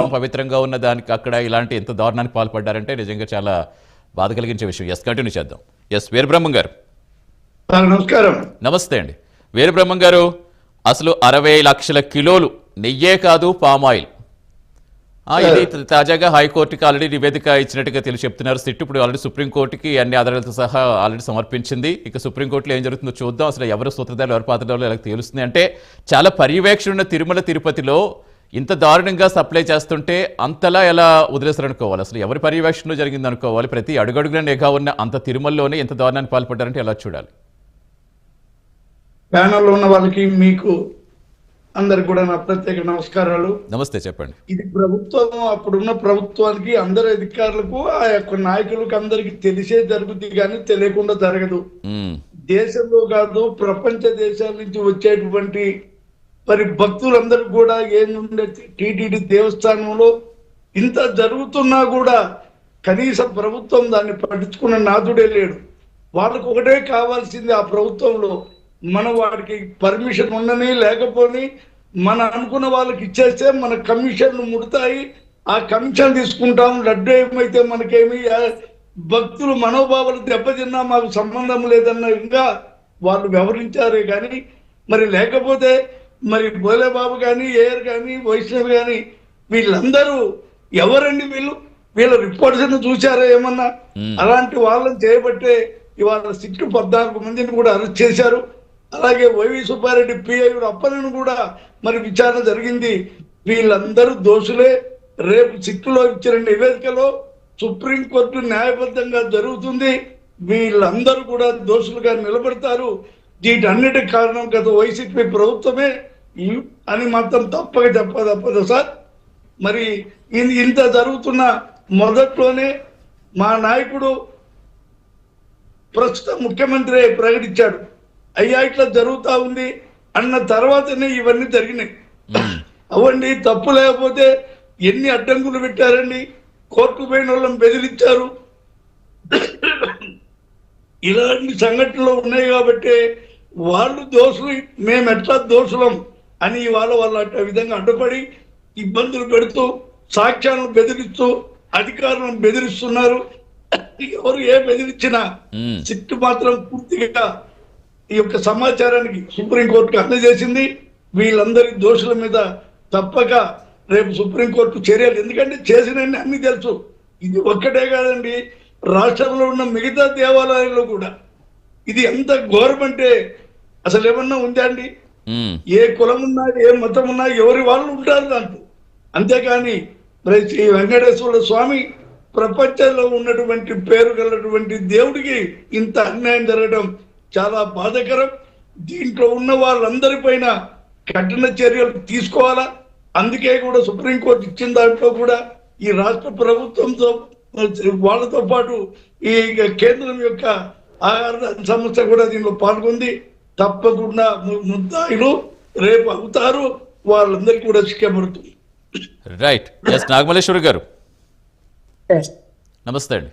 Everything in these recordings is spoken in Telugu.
పరమ పవిత్రంగా ఉన్న దానికి అక్కడ ఇలాంటి ఎంత దారుణానికి పాల్పడ్డారంటే నిజంగా చాలా బాధ కలిగించే విషయం. ఎస్, కంటిన్యూ చేద్దాం. ఎస్, వీరబ్రహ్మం గారు. నమస్కారం. నమస్తే అండి వీరబ్రహ్మం గారు. అసలు 60 లక్షల కిలోలు నెయ్యే కాదు పామాయిల్. ఇది తాజాగా హైకోర్టుకి ఆల్రెడీ నివేదిక ఇచ్చినట్టుగా చెప్తున్నారు. సిట్ ఇప్పుడు ఆల్రెడీ సుప్రీంకోర్టుకి అన్ని ఆధారాలతో సహా ఆల్రెడీ సమర్పించింది. ఇక సుప్రీంకోర్టులో ఏం జరుగుతుందో చూద్దాం. అసలు ఎవరు సూత్రధారులు ఎవరు పాత్రధారులు ఎలా తెలుస్తుంది అంటే, చాలా పర్యవేక్షణ ఉన్న తిరుమల తిరుపతిలో ఇంత దారుణంగా సప్లై చేస్తుంటే అంతలా ఎలా వదిలేస్తారు అనుకోవాలి? అసలు ఎవరి పర్యవేక్షణలో జరిగింది అనుకోవాలి? ప్రతి అడుగడుగున నిఘా ఉన్న అంత తిరుమలలోనే ఎంత దారుణానికి పాల్పడ్డారంటే ఎలా చూడాలి? ప్యానల్లో ఉన్న వాళ్ళకి మీకు అందరికి కూడా నా ప్రత్యేక నమస్కారాలు. నమస్తే, చెప్పండి. ఇది ప్రభుత్వం, అప్పుడున్న ప్రభుత్వానికి అందరు అధికారులకు ఆ యొక్క నాయకులకు అందరికి తెలిసే జరుగుతుంది కానీ తెలియకుండా జరగదు. దేశంలో కాదు ప్రపంచ దేశాల నుంచి వచ్చేటువంటి మరి భక్తులందరూ కూడా ఏంటంటే టీటీడీ దేవస్థానంలో ఇంత జరుగుతున్నా కూడా కనీసం ప్రభుత్వం దాన్ని పట్టించుకున్న నాథుడే లేడు. వాళ్ళకు ఒకటే కావాల్సింది, ఆ ప్రభుత్వంలో మనం వాడికి పర్మిషన్ ఉండని లేకపోని మన అనుకున్న వాళ్ళకి ఇచ్చేస్తే మన కమిషన్లు ముడతాయి, ఆ కమిషన్ తీసుకుంటాం. లడ్డు ఏమైతే మనకేమి, భక్తులు మనోభావాలు దెబ్బతిన్నా మాకు సంబంధం లేదన్న ఇంకా వాళ్ళు వ్యవహరించారే కానీ మరి లేకపోతే మరి బోలేబాబు కానీ ఏఆర్ కానీ వైష్ణవి కానీ వీళ్ళందరూ ఎవరండి? వీళ్ళ రిపోర్ట్స్ చూసారా ఏమన్నా? అలాంటి వాళ్ళని చేయబట్టే ఇవాళ సిట్టు 14 మందిని కూడా అరెస్ట్ చేశారు. అలాగే వైవి సుబ్బారెడ్డి పిఐ అప్పలను కూడా మరి విచారణ జరిగింది. వీళ్ళందరూ దోషులే. రేపు సిట్టులో ఇచ్చిన నివేదికలో సుప్రీంకోర్టు న్యాయబద్ధంగా జరుగుతుంది. వీళ్ళందరూ కూడా దోషులుగా నిలబడతారు. వీటన్నిటికి కారణం గత వైసీపీ ప్రభుత్వమే అని మాత్రం తప్పదు సార్. మరి ఇంత జరుగుతున్న మొదట్లోనే మా నాయకుడు ప్రస్తుత ముఖ్యమంత్రి ప్రకటించాడు, అయ్యా ఇట్లా జరుగుతూ ఉంది అన్న తర్వాతనే ఇవన్నీ జరిగినాయి. అవండి తప్పు లేకపోతే ఎన్ని అడ్డంకులు పెట్టారండి. కోర్టు పోయిన వాళ్ళని బెదిరించారు. ఇలాంటి సంఘటనలు ఉన్నాయి కాబట్టి వాళ్ళు దోషులు, మేము ఎట్లా దోషులం అని ఇవాళ వాళ్ళు ఆ విధంగా అడ్డుపడి ఇబ్బందులు పెడుతూ సాక్ష్యాలను బెదిరిస్తూ అధికారులను బెదిరిస్తున్నారు. ఎవరు ఏ బెదిరించినా సిట్టు మాత్రం పూర్తిగా ఈ యొక్క సమాచారానికి సుప్రీంకోర్టుకు అందజేసింది. వీళ్ళందరి దోషుల మీద తప్పక రేపు సుప్రీంకోర్టు చర్యలు, ఎందుకంటే చేసిన అన్ని తెలుసు. ఇది ఒక్కటే కాదండి, రాష్ట్రంలో ఉన్న మిగతా దేవాలయాల్లో కూడా ఇది ఎంత ఘోరం అంటే అసలు ఏమన్నా ఉందా అండి? ఏ కులం ఉన్నా ఏ మతం ఉన్నా ఎవరి వాళ్ళు ఉంటారు దాంట్లో. అంతేకాని శ్రీ వెంకటేశ్వర స్వామి ప్రపంచంలో ఉన్నటువంటి పేరు గలటువంటి దేవుడికి ఇంత అన్యాయం జరగడం చాలా బాధాకరం. దీంట్లో ఉన్న వాళ్ళందరిపైన కఠిన చర్యలు తీసుకోవాలా. అందుకే కూడా సుప్రీంకోర్టు ఇచ్చిన దాంట్లో కూడా ఈ రాష్ట్ర ప్రభుత్వంతో వాళ్ళతో పాటు ఈ కేంద్రం యొక్క ఆహార సంస్థ కూడా దీనిలో పాల్గొంది. తప్పకుండా ముద్దాయిలు రేపు అవుతారు, వాళ్ళందరికీ కూడా శిక్ష పడుతుంది. రైట్. ఎస్, నాగమల్లేశ్వరి గారు నమస్తే అండి.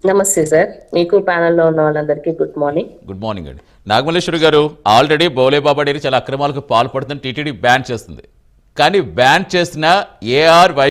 నమస్తే సార్, మీకు ప్యానెల్లో ఉన్న వాళ్ళందరికీ గుడ్ మార్నింగ్. గుడ్ మార్నింగ్ అండి. నాగమల్లేశ్వరి గారు, ఆల్రెడీ బోలేబాబా డైరీ చాలా అక్రమాలకు పాల్పడుతుంది, టీటీడీ బ్యాన్ చేస్తుంది. కానీ బ్యాన్ చేసిన ఏఆర్